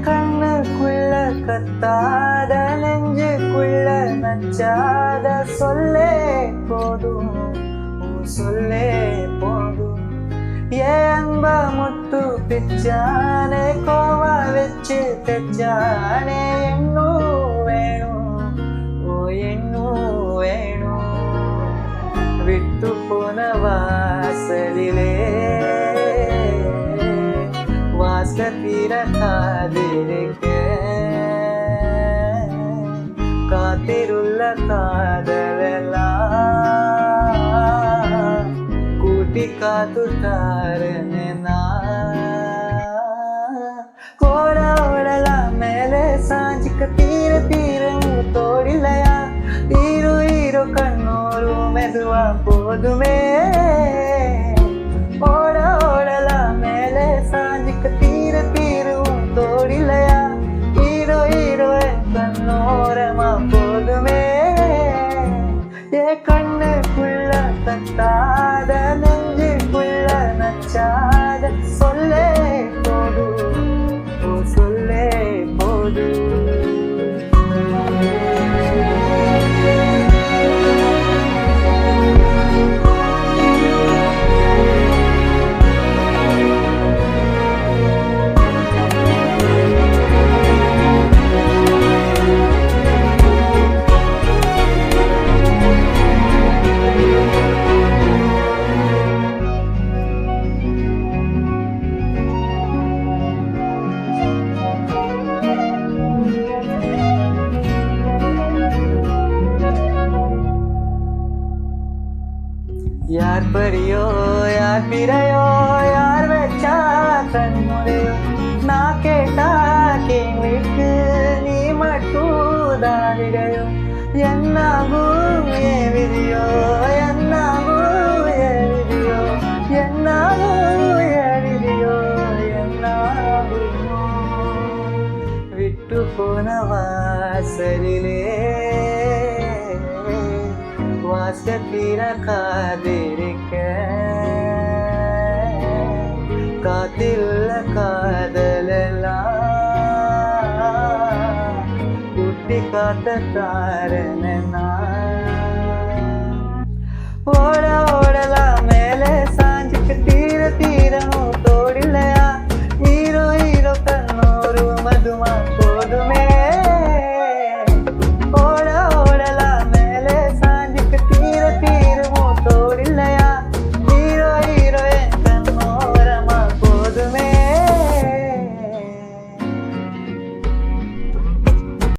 கண்ணுக்குள்ள கத்தாத நெஞ்சுக்குள்ள நச்சாத சொல்லே போதும், சொல்லே போதும். அன்ப முத்து பிச்சானே கோவா வச்சு தெச்சானே என்னும் வேணும், என்னும் வேணும். விட்டு போன வாசலிலே வாசத்தீர காதிருக்க காத்திருள்ள காதலெல்லாம் கூட்டி காத்து தாருனா கோட ஓடலாம் மேலே சாஞ்சிக்க தீர தீரும் தோடில்லையா ஈரோ ஈரோ கண்ணோரும் மெதுவா போதுமே ஓட ஓடலாம் மேலே சாஞ்சிக்க தீர தீரும் தோடில்லையா ஈரோ ஈரோ கண்ணோரமா போதுமே கண்ணுக்குள்ள தட்டாத நெஞ்சுக்குள்ள நச்சாத சொல்லே போது, சொல்லே போது. யார் பரியோ யார் பிறையோ யார் வச்சா கண்முறையோ நான் கேட்டா கேள்விக்கு நீ மட்டும் தாவிடையோ என்னாகும் ஏன் விதியோ என்னாகும் ஏன் விதியோ என்னாகும் ஏன் விதியோ என்னாகுமோ விட்டு போன வாசலிலே வாசத்தீர காதிருக்க காத்திருள்ள காதலெல்லாம் குட்டி காத்த தாரனா ஓட ஓடல